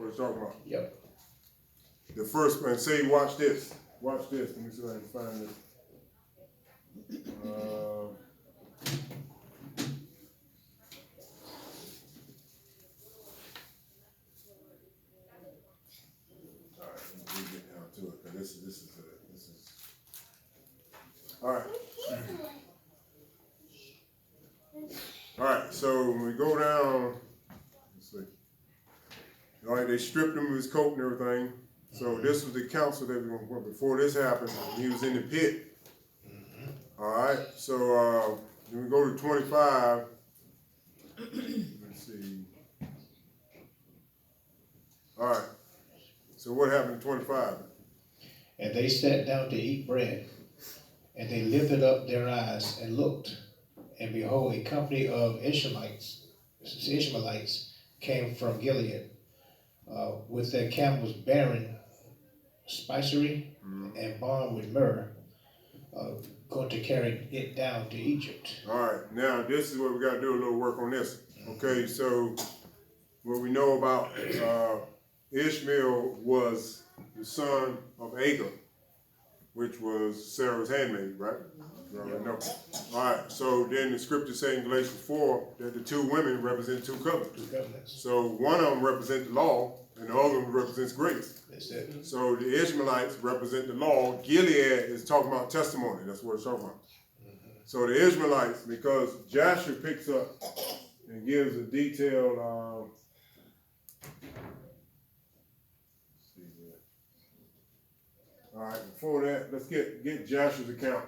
what it's talking about. Yep. The first, and say, watch this. Watch this. Let me see if I can find this. All right, let me get down to it, because this is. All right. All right, so when we go down, let's see. All right, they stripped him of his coat and everything. So this was the council that before this happened, he was in the pit. All right, so when we go to 25, let's see. All right, so what happened in 25? And they sat down to eat bread, and they lifted up their eyes and looked, and behold, a company of Ishmaelites came from Gilead, with their camels bearing spicery and balm with myrrh, going to carry it down to Egypt. All right, now this is where we got to do a little work on this. Okay, so what we know about Ishmael was the son of Agar, which was Sarah's handmaid, right? No. All right, so then the scripture say in Galatians 4 that the two women represent two covenants. So one of them represents the law, and the other one represents grace. That's it. So the Ishmaelites represent the law. Gilead is talking about testimony. That's what it's talking about. So the Ishmaelites, because Joshua picks up and gives a detailed, all right, before that, let's get Joshua's account.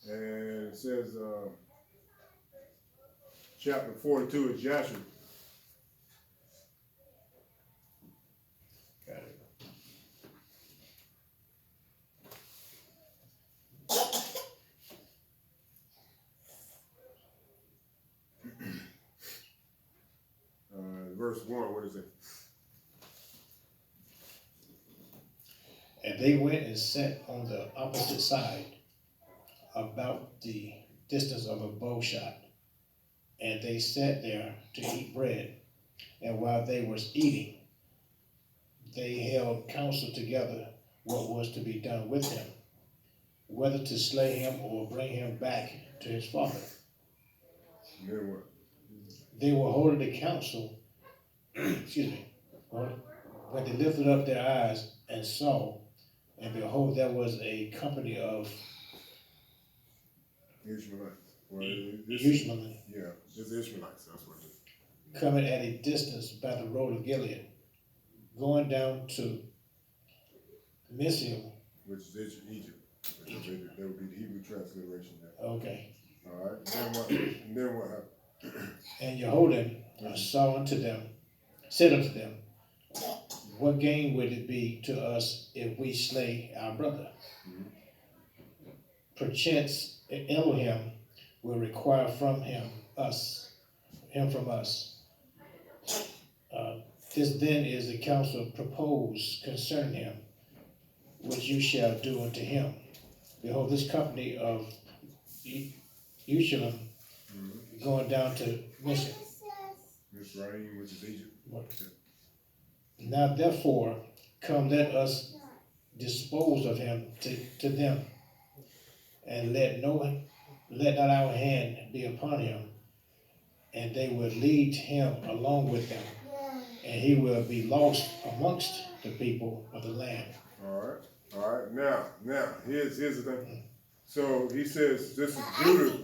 And it says, chapter 42 is Joshua. Got it. Verse 1, what is it? And they went and sat on the opposite side, about the distance of a bow shot. And they sat there to eat bread. And while they were eating, they held counsel together what was to be done with him, whether to slay him or bring him back to his father. And then what? They were holding the counsel, excuse me, when they lifted up their eyes and saw, and behold, there was a company of Ishmaelites. Well, Ishmaelites yeah, it's Ishmaelites, that's what it is. coming at a distance by the road of Gilead, going down to Misium. Which is Egypt. That would be the Hebrew transliteration there. Okay. All right, then what happened? And Jehoiada said unto them, what gain would it be to us if we slay our brother? Perchance Elohim will require from him from us. This then is the counsel proposed concerning him, which you shall do unto him. Behold, this company of Ushalim going down to Mission. Mizraim, which is Egypt. Now therefore, come, let us dispose of him to them, and let not our hand be upon him, and they will lead him along with them, and he will be lost amongst the people of the land. All right. Now, here's the thing. So he says this is Judah.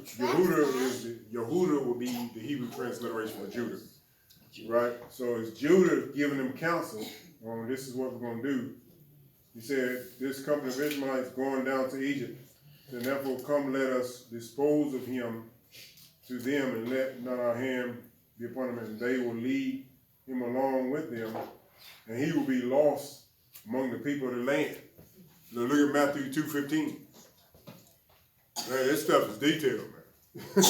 Yehuda will be the Hebrew transliteration of Judah. Right? So it's Judah giving them counsel on this is what we're going to do. He said, this company of Ishmaelites going down to Egypt, and therefore come let us dispose of him to them, and let not our hand be upon him, and they will lead him along with them, and he will be lost among the people of the land. Now look at Matthew 2:15. Man, this stuff is detailed, man.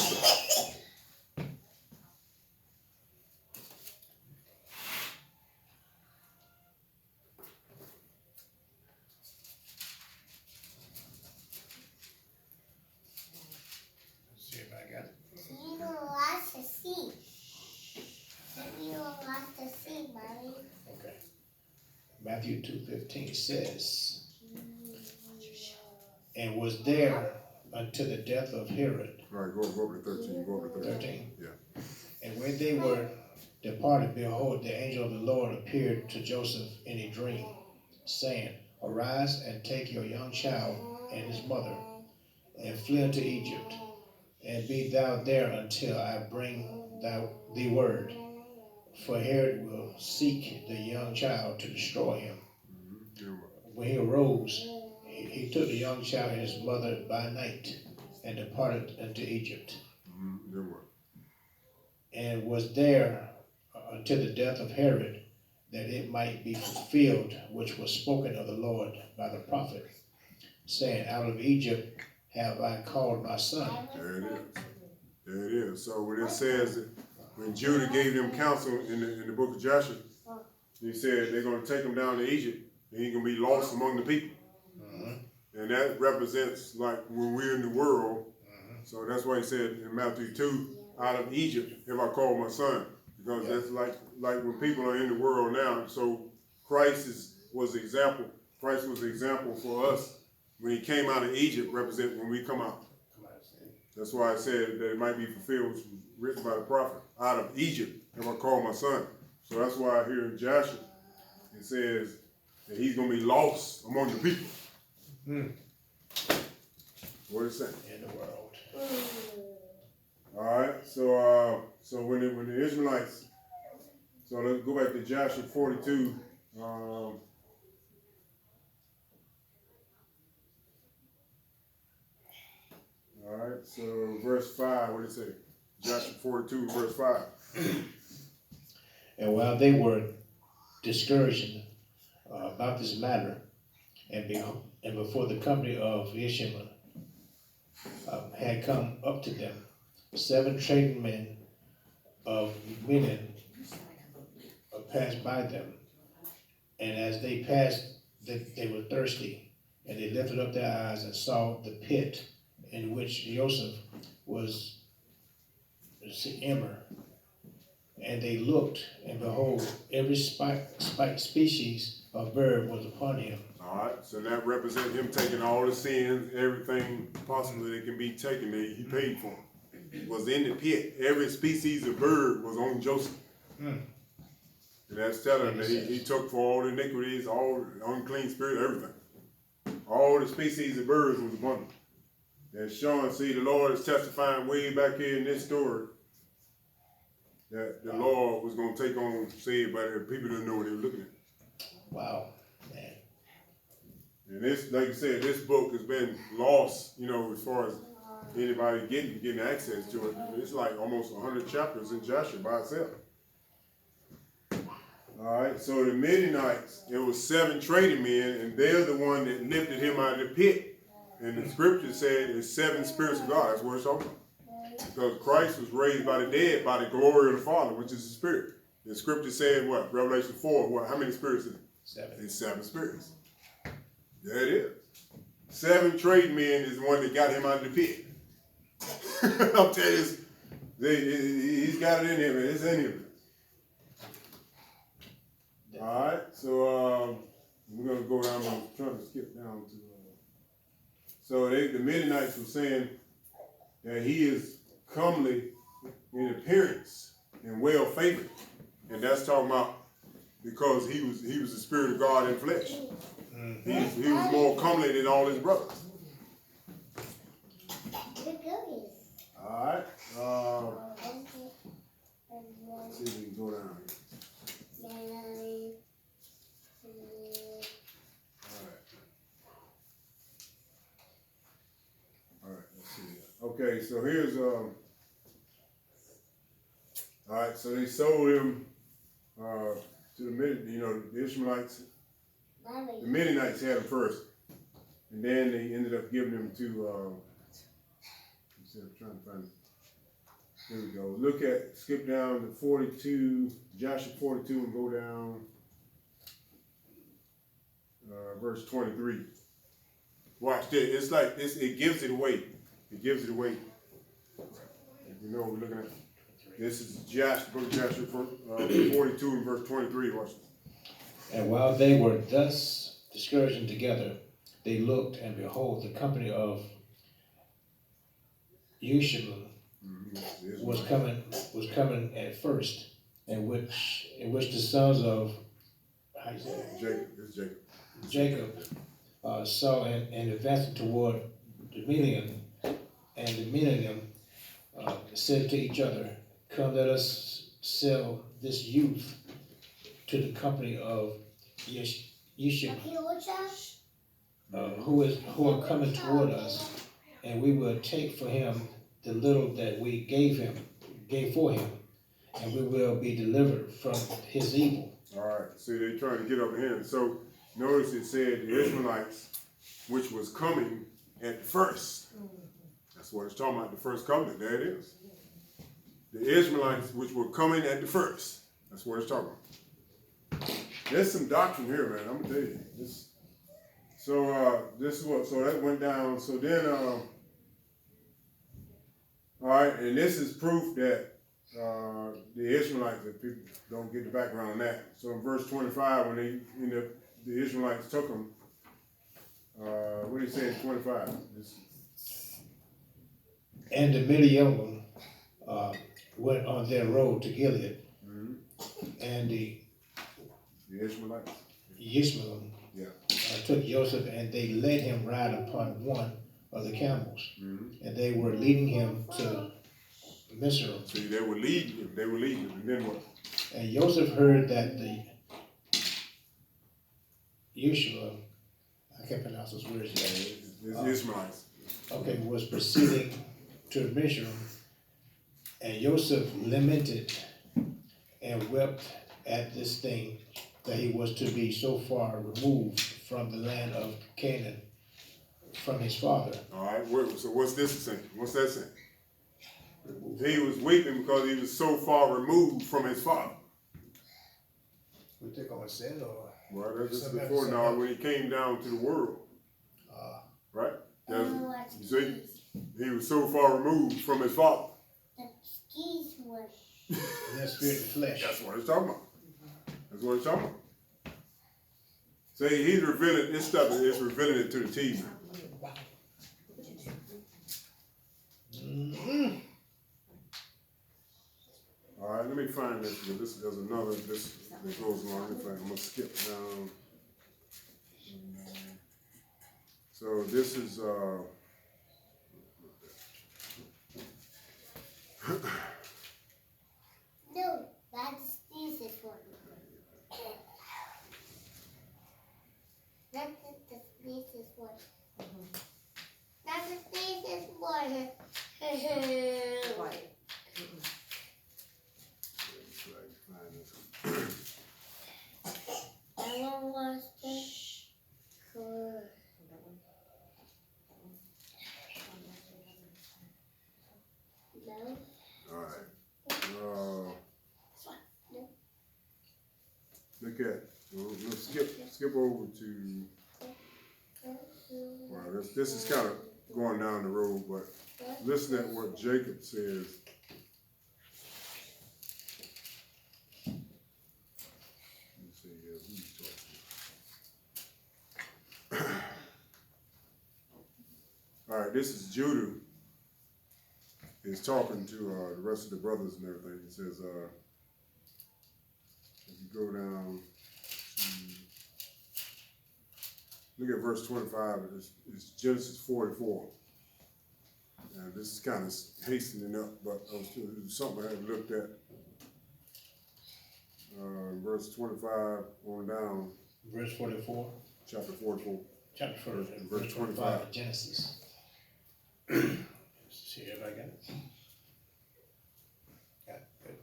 See if I got it. You don't want to see. You don't want to see, Mommy. Okay. Matthew 2:15 says, and was there until the death of Herod. All right, go up to 13. Go up to 13. 13. Yeah. And when they were departed, behold, the angel of the Lord appeared to Joseph in a dream, saying, Arise and take your young child and his mother, and flee into Egypt, and be thou there until I bring thee word. For Herod will seek the young child to destroy him. Mm-hmm. When he arose, he took the young child and his mother by night, and departed into Egypt, and was there until the death of Herod, that it might be fulfilled which was spoken of the Lord by the prophet, saying, Out of Egypt have I called my son. There it is. There it is. So when it says that when Judah gave them counsel in the book of Joshua, he said they're going to take him down to Egypt, and he's going to be lost among the people. And that represents like when we're in the world. So that's why he said in Matthew 2, out of Egypt have I called my son. Because that's like when people are in the world now. So Christ was the example. Christ was the example for us when he came out of Egypt, represent when we come out. That's why I said that it might be fulfilled, which was written by the prophet. Out of Egypt have I called my son. So that's why here in Joshua it says that he's going to be lost among the people. What is that? In the world. All right. So when the Israelites, so let's go back to Joshua 42. All right. So verse 5. What did it say? Joshua 42, verse 5. And while they were discouraging about this matter, and before the company of Ishmael had come up to them, 7 trading men of Midian passed by them, and as they passed, they were thirsty, and they lifted up their eyes and saw the pit in which Joseph was immer. And they looked, and behold, every species of bird was upon him. All right, so that represents him taking all the sins, everything possibly that can be taken that he paid for. Was in the pit. Every species of bird was on Joseph. And that's telling that he took for all the iniquities, all the unclean spirit, everything. All the species of birds was upon him. And Sean, see, the Lord is testifying way back here in this story that the Lord was going to take on saved by the people didn't know what they were looking at. Wow, man. And this, like you said, this book has been lost, as far as anybody getting access to it. It's like almost 100 chapters in Joshua by itself. All right, so the Midianites, it was 7 trading men, and they're the one that lifted him out of the pit. And the scripture said it's 7 spirits of God. That's what it's talking about. Because Christ was raised by the dead by the glory of the Father, which is the Spirit. The scripture said what? Revelation 4, how many spirits is it? 7. It's 7 spirits. There it is. 7 trading men is the one that got him out of the pit. I'm telling you, he's got it in him. It's in him. All right, so we're going to go down. I'm trying to skip down to. So the Midianites were saying that he is comely in appearance and well favored, and that's talking about because he was the Spirit of God in flesh. He was more comely than all his brothers. All right. Let's see if we can go down here. All right, let's see. Okay, so here's all right, so they sold him to the Ishmaelites. The Midianites had him first, and then they ended up giving him to I'm trying to find it. Here we go. Skip down to 42, Joshua 42, and go down verse 23. Watch this. It's like this. It gives it away. It gives it away. You know what we're looking at. This is Joshua 42 and verse 23. Watch this. And while they were thus discouraging together, they looked, and behold, the company of Yushalom was coming at first, in which the sons of, how you say it? Jacob, it's Jacob. Jacob saw and advancing toward the Meniam, and the Meniam said to each other, "Come, let us sell this youth to the company of Yeshua, who are coming toward us, and we will take for him the little that we gave for him, and we will be delivered from his evil." All right, see, they trying to get up here. So notice it said the Israelites, which was coming at first. That's what it's talking about, the first covenant. There it is. The Israelites, which were coming at the first. That's what it's talking about. There's some doctrine here, man. I'm gonna tell you this. So this is what. So that went down. So then, all right, and this is proof that the Israelites, that people don't get the background on that. So in verse 25, when the Israelites took them, what did he say in 25? And the Midian went on their road to Gilead, and the Ishmaelites. Yishmael took Joseph, and they led him ride upon one of the camels, and they were leading him to Mizraim. See, they were leading him, and then what? And Joseph heard that the Yeshua, I can't pronounce those words yet. It's Ishmaelites. Okay, was proceeding to Mizraim, and Joseph lamented and wept at this thing, that he was to be so far removed from the land of Canaan, from his father. All right, so what's this saying? What's that saying? He was weeping because he was so far removed from his father. We think I said, or? Well, that's before now when he came down to the world. Right? You see? He was so far removed from his father. That spirit and flesh. That's what it's talking about. That's what it's talking about. See, he's revealing this stuff, is revealing it to the TV. All right, let me find this, because there's another, this that goes along. I'm gonna skip down. So this is, No, that's Jesus one. That's the Jesus one. That's the Jesus one. That one was the cool. No. all right. Look at, we'll skip over to, well, this is kind of going down the road, but listen at what Jacob says. Let's see here, who he's talking to. All right, this is Judah. He's talking to the rest of the brothers and everything. He says, if you go down to, look at verse 25, it's Genesis 44. And this is kind of hastening up, but it was something I hadn't looked at. Verse 25 on down. Verse 44. Chapter 44. Chapter 4, verse 25 of Genesis. See, everybody got it? Got it. Good.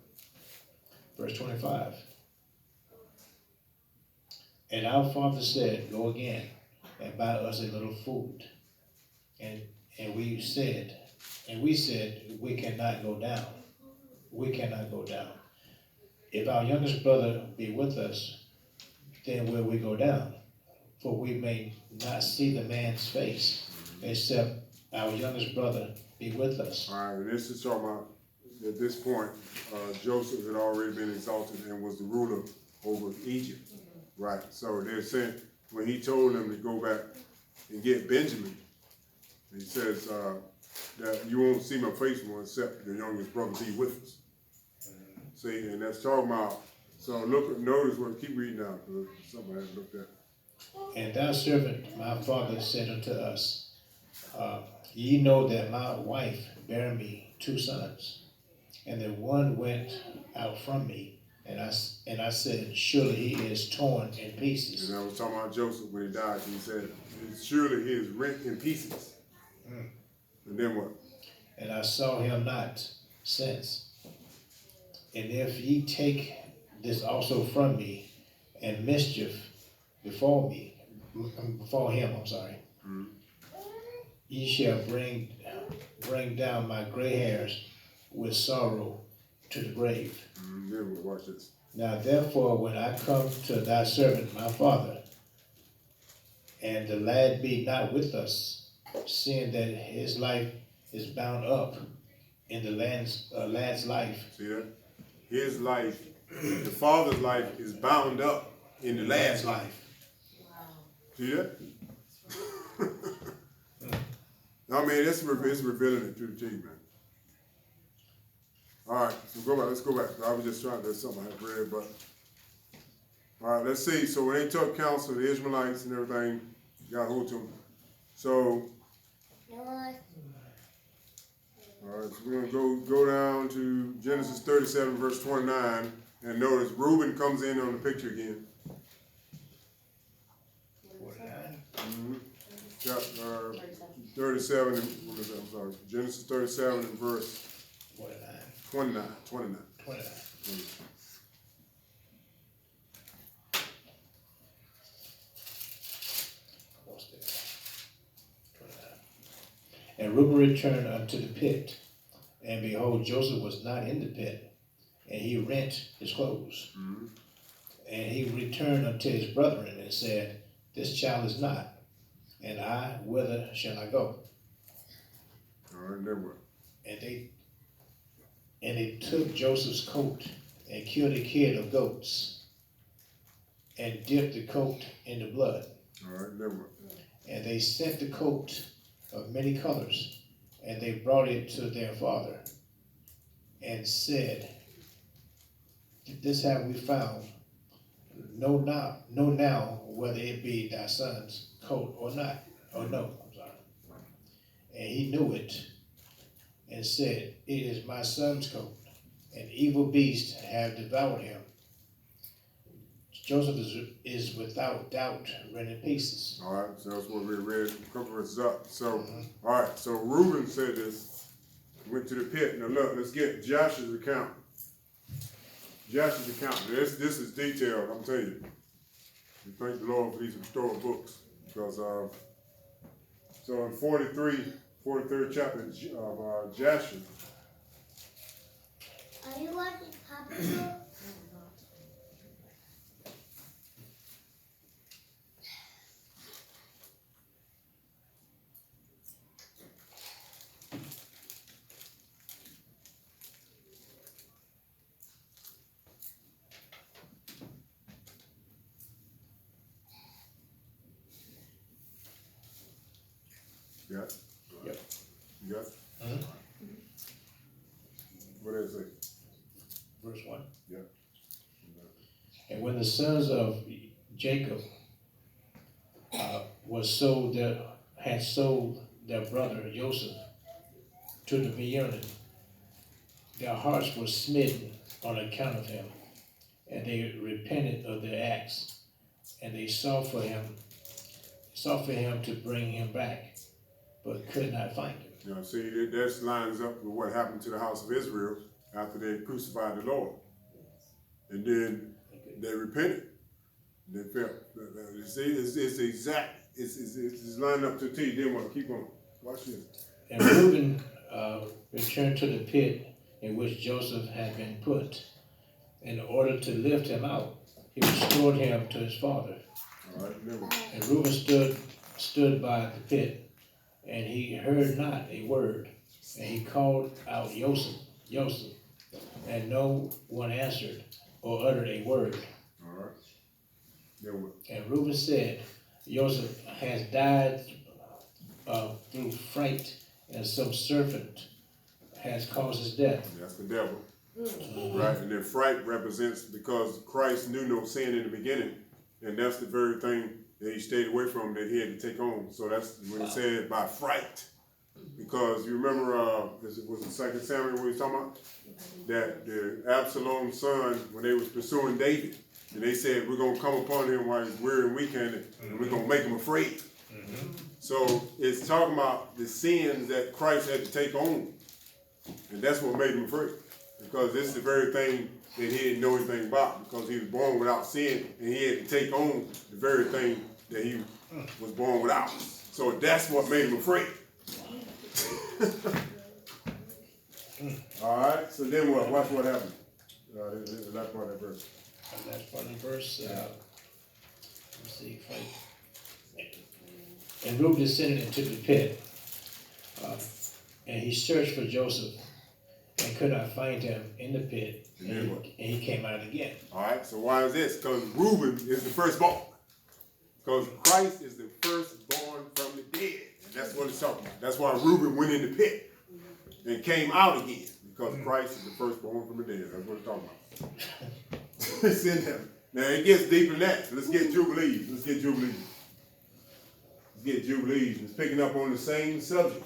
Verse 25. And our father said, "Go again and buy us a little food." And we said, we cannot go down. We cannot go down. If our youngest brother be with us, then will we go down? For we may not see the man's face, except our youngest brother be with us. All right, and this is talking about, at this point, Joseph had already been exalted and was the ruler over Egypt. Right, so they're saying, when he told them to go back and get Benjamin, he says, that you won't see my face more except your youngest brother be with us. See, and that's talking about, so notice what, keep reading now, because something I haven't looked at. And thou servant, my father said unto us, ye know that my wife bare me 2 sons, and the one went out from me, and I said, surely he is torn in pieces. And I was talking about Joseph when he died, he said, surely he is rent in pieces. And then what? And I saw him not since. And if ye take this also from me, and mischief before him, ye shall bring down my gray hairs with sorrow to the grave. Then we'll watch this. Now therefore, when I come to thy servant my father, and the lad be not with us, seeing that his life is bound up in the lad's life. See that? His life, the father's life is bound up in the lad's life. See that? I mean, it's revealing it to the T, man. All right, so let's go back. I was just trying, there's something I had read, but. All right, let's see. So when they took counsel, the Ishmaelites and everything, got hold to them. So. All right, so we're gonna go down to Genesis 37, verse 29, and notice Reuben comes in on the picture again. 49. Chapter 37, what is that? I'm sorry, Genesis 37 and verse 29. 29. And Reuben returned unto the pit, and behold, Joseph was not in the pit, and he rent his clothes. Mm-hmm. And he returned unto his brethren and said, this child is not, and I, whither shall I go? All right, then what? And they took Joseph's coat and killed a kid of goats, and dipped the coat in the blood. All right, then what? And they sent the coat of many colors, and they brought it to their father, and said, this have we found. Know now whether it be thy son's coat or not, or no, I'm sorry. And he knew it, and said, it is my son's coat. An evil beast have devoured him. Joseph is without doubt rent in pieces. All right, so that's what we read a couple verses up. So, all right, so Reuben said this, went to the pit. Now look, let's get Josh's account. Josh's account. This is detailed, I'm telling you. We thank the Lord for these historical books. Because, so in 43rd chapter of Joshua. Are you watching Paw Patrol? You got it? Yep. You got it? Mhm. What does it say? Verse 1. Yeah. And when the sons of Jacob had sold their brother Joseph to the Benjamin, their hearts were smitten on account of him, and they repented of their acts, and they sought for him to bring him back, but could not find him. You know, see, that lines up with what happened to the house of Israel after they crucified the Lord. And then they repented. They felt. See, it's exact. It's lined up to T. Then what? Keep on. Watch this. And Reuben returned to the pit in which Joseph had been put. In order to lift him out, he restored him to his father. All right, remember. And Reuben stood by the pit, and he heard not a word. And he called out Joseph, and no one answered or uttered a word. All right. Then what? And Reuben said, Joseph has died through fright, and some servant has caused his death. That's the devil. Right? And then fright represents because Christ knew no sin in the beginning. And that's the very thing that he stayed away from that he had to take on. So that's when it said by fright. Because you remember, was it 2 Samuel we was talking about? That the Absalom's son, when they was pursuing David, and they said, we're going to come upon him while he's weary and weekend, and we're going to make him afraid. So it's talking about the sins that Christ had to take on. And that's what made him afraid. Because this is the very thing that he didn't know anything about. Because he was born without sin, and he had to take on the very thing that he was born without. So that's what made him afraid. All right, so then what? Watch what happened. That part of that verse. And that's part of the verse. Let's see. And Reuben descended into the pit, and he searched for Joseph and could not find him in the pit. And he came out again. All right, so why is this? Because Reuben is the firstborn. Because Christ is the firstborn from the dead. And that's what it's talking about. That's why Reuben went in the pit and came out again. Because Christ is the firstborn from the dead. That's what it's talking about. It's in there. Now it gets deeper than that. Let's get Jubilees. Let's get Jubilees. It's picking up on the same subject.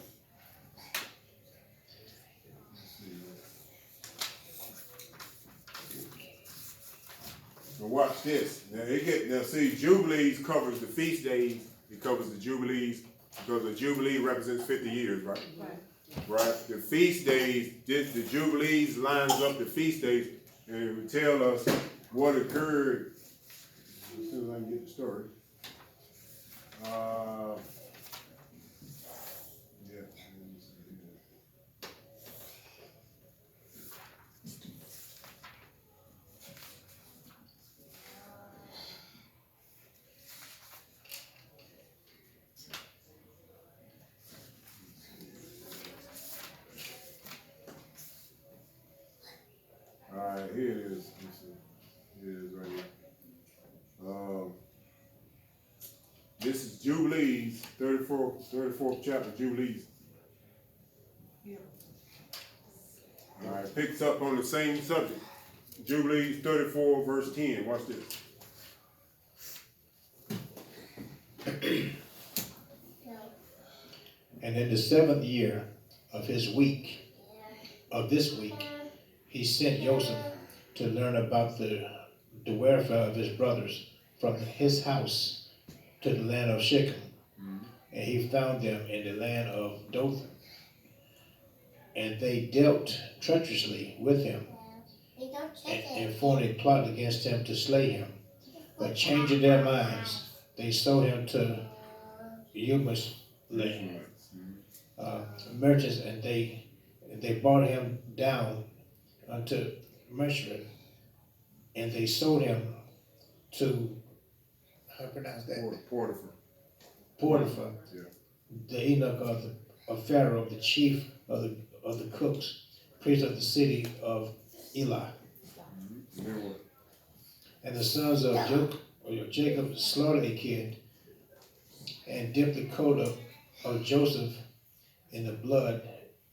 So watch this. Now see, Jubilees covers the feast days. It covers the Jubilees because the Jubilee represents 50 years, right? Right. The feast days, the Jubilees lines up the feast days, and it would tell us what occurred. As soon as I can get the story. Yeah. All right, here it is. Let's see. Here it is right here. This is Jubilees, 34th chapter, Jubilees. All right, picks up on the same subject. Jubilees 34, verse 10. Watch this. And in the 7th year of this week, he sent Joseph to learn about the welfare of his brothers from his house to the land of Shechem. And he found them in the land of Dothan. And they dealt treacherously with him and formed a plot against him to slay him. But changing their minds, they sold him to Eumus merchants, and they brought him down unto Mesher, and they sold him to, how do you pronounce that? Potiphar, Yeah. the eunuch of Pharaoh, the chief of the cooks, priest of the city of Eli. And the sons of Jacob slaughtered a kid and dipped the coat of Joseph in the blood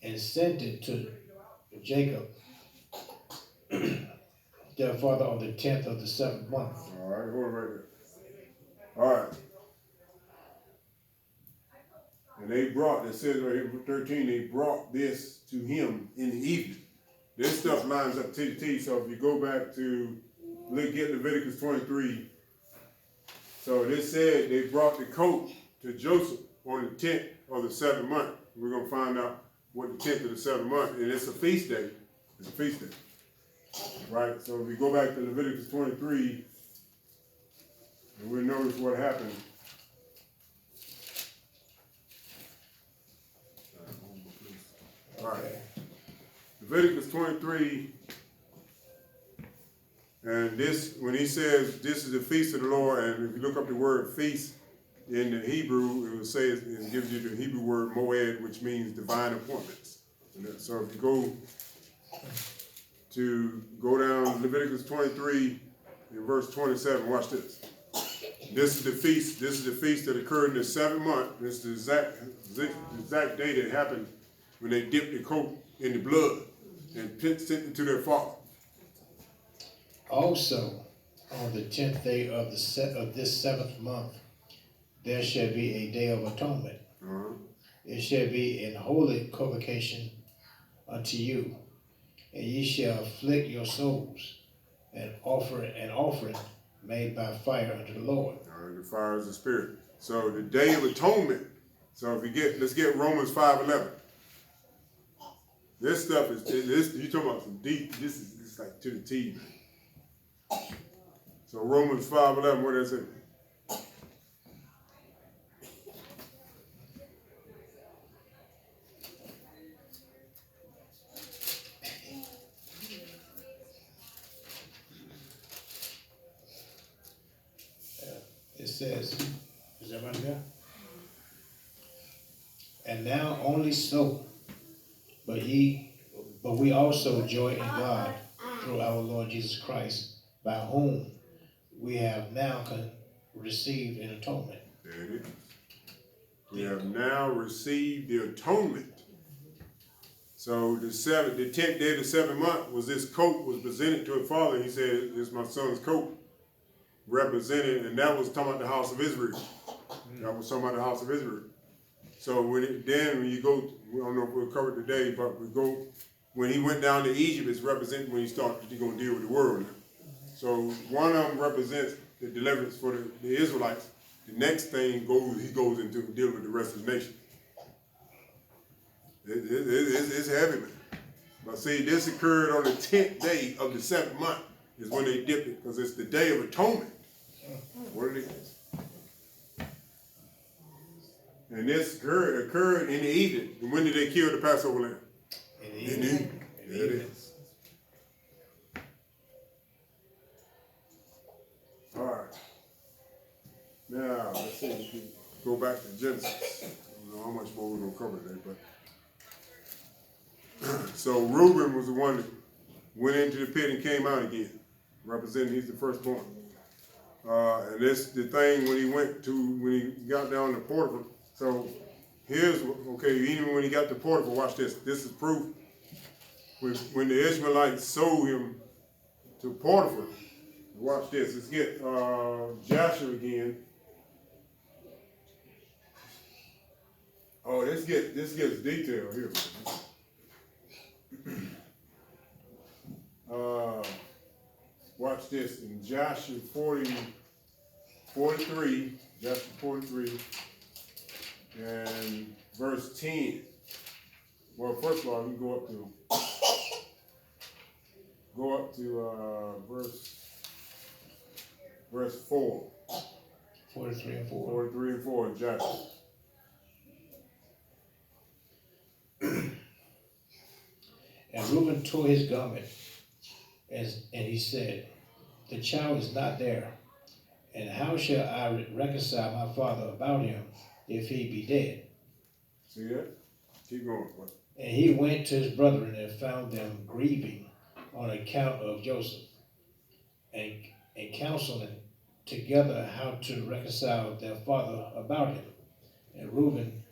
and sent it to Jacob, their father, on the 10th of the 7th month. All right, hold it right there. All right. And they brought, it says right here, 13, they brought this to him in the evening. This stuff lines up T to T, so if you go back to, get Leviticus 23. So this said they brought the coat to Joseph on the 10th of the 7th month. We're going to find out what the 10th of the 7th month, and it's a feast day. It's a feast day. Right, so if we go back to Leviticus 23, and we'll notice what happened. All right, Leviticus 23, and this, when he says this is the feast of the Lord, and if you look up the word feast in the Hebrew, it will say, it gives you the Hebrew word moed, which means divine appointments. So if you go down Leviticus 23 in verse 27, watch this. This is the feast. This is the feast that occurred in the 7th month. This is the exact day that happened when they dipped the coat in the blood and sent it to their father. Also, on the 10th day of this 7th month, there shall be a day of atonement. It shall be an holy convocation unto you, and ye shall afflict your souls, and offer an offering made by fire unto the Lord. The fire is the spirit. So the day of atonement. So let's get Romans 5:11. This stuff is you talking about some deep. This is it's like to the T. So Romans 5:11. What does it say? It says, is everybody there? And now only so, but we also joy in God through our Lord Jesus Christ, by whom we have now received an atonement. There it is. We have now received the atonement. So the 10th day of the 7th month was this coat was presented to his father. He said, "This is my son's coat." Represented, and that was talking about the house of Israel. That was talking about the house of Israel. So when you go, we don't know if we'll cover it today, but when he went down to Egypt, it's representing when he started to go deal with the world now. So one of them represents the deliverance for the Israelites. The next thing he goes into dealing with the rest of the nation. It's heavy, man. But see, this occurred on the 10th day of the 7th month is when they dipped it, because it's the day of atonement. What it is. And this occurred in the evening. And when did they kill the Passover lamb? In the evening. There it is. All right. Now, let's see if we can go back to Genesis. I don't know how much more we're going to cover today, but. So Reuben was the one that went into the pit and came out again, representing he's the firstborn. And this the thing when he got down to Potiphar. So even when he got to Potiphar, watch this. This is proof. When the Ishmaelites sold him to Potiphar, watch this. Let's get Joshua again. Oh, this gets detailed here. Watch this in Joshua 43, Joshua 43, and verse 10. Well, first of all, we go up to verse 4. 43 and 4. 43 and 4 in Joshua. And Reuben tore his garment, and he said, "The child is not there, and how shall I reconcile my father about him if he be dead?" See that? Keep going. And he went to his brethren and found them grieving on account of Joseph, and counseling together how to reconcile their father about him. And Reuben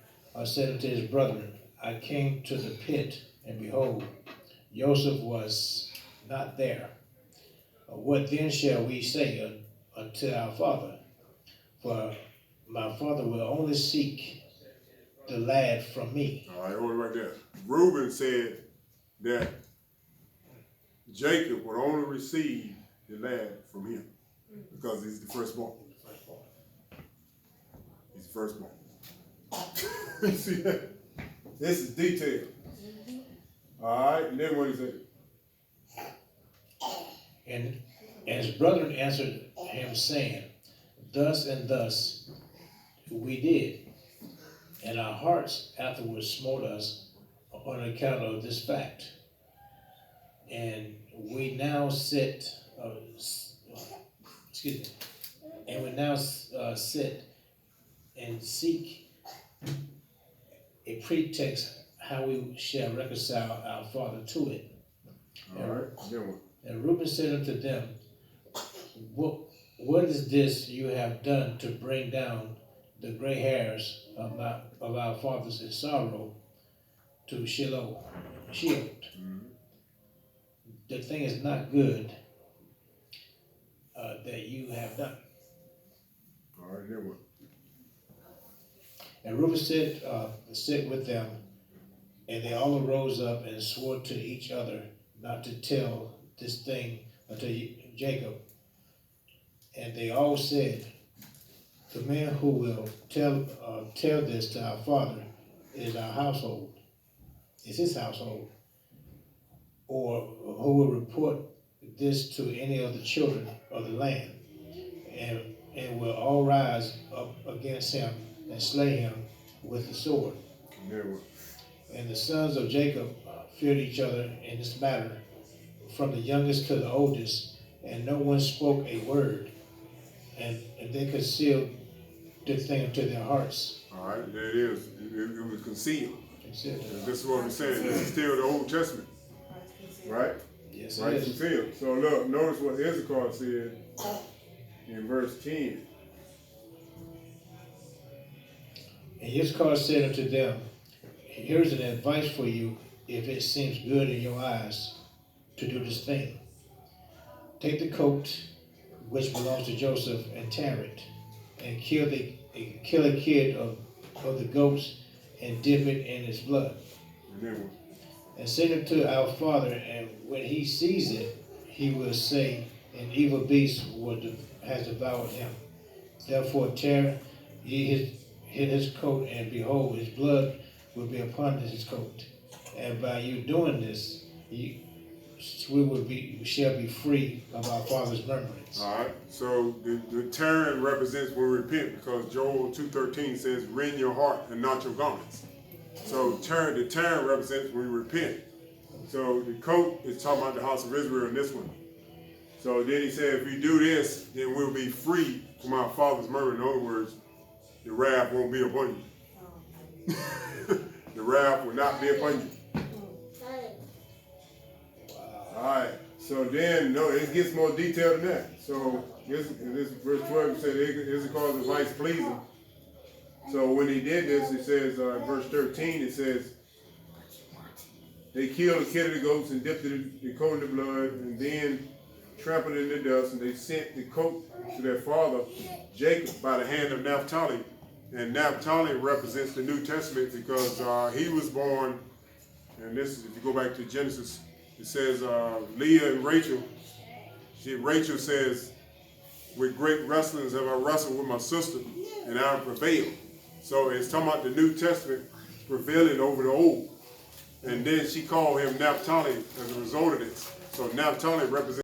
said unto his brethren, "I came to the pit, and behold, Joseph was not there. What then shall we say unto our father? For my father will only seek the lad from me." All right, hold it right there. Reuben said that Jacob would only receive the lad from him because he's the firstborn. He's the firstborn. You see that? This is detailed. All right, and then what he said? And his brethren answered him, saying, "Thus and thus we did, and our hearts afterwards smote us on account of this fact. And we now sit, sit and seek a pretext how we shall reconcile our father to it." All right, then what? And Reuben said unto them, what is this you have done to bring down the gray hairs of our fathers in sorrow to Shiloh? The thing is not good that you have done. All right, then what? And Reuben said, sit with them, and they all arose up and swore to each other not to tell this thing unto Jacob. And they all said, the man who will tell this to our father is our household, is his household, or who will report this to any of the children of the land, and will all rise up against him and slay him with the sword. Then what? And the sons of Jacob feared each other in this matter, from the youngest to the oldest, and no one spoke a word, and they concealed the thing to their hearts. All right, there it is. It was concealed. Concealed. This is what I'm saying. This is still the Old Testament, right? Yes, Right, it is. concealed. So look, notice what Issachar said in verse 10. And Issachar said unto them, here's an advice for you if it seems good in your eyes to do this thing. Take the coat which belongs to Joseph and tear it, and kill a kid of the goats and dip it in its blood. And then what? And send it to our father, and when he sees it, he will say, an evil beast has devoured him. Therefore tear ye his coat, and behold, his blood will be upon his coat. And by you doing this, we shall be free of our father's murmurings. All right, so the tearing represents when we repent, because Joel 2:13 says, rend your heart and not your garments. So the tearing represents when we repent. So the coat is talking about the house of Israel in this one. So then he said, if we do this, then we'll be free from our father's murder. In other words, the wrath won't be upon you. The wrath will not be upon you. All right. So then, no, it gets more detailed than that. So this verse 12 said Issachar's advice pleasing. So when he did this, it says, verse 13, it says, they killed a kid of the goats and dipped the coat in the blood, and then trampled it in the dust, and they sent the coat to their father, Jacob, by the hand of Naphtali. And Naphtali represents the New Testament because he was born, and this is, if you go back to Genesis, it says Leah and Rachel. Rachel says, with great wrestlings have I wrestled with my sister, and I prevailed. So it's talking about the New Testament prevailing over the Old. And then she called him Naphtali as a result of this. So Naphtali represents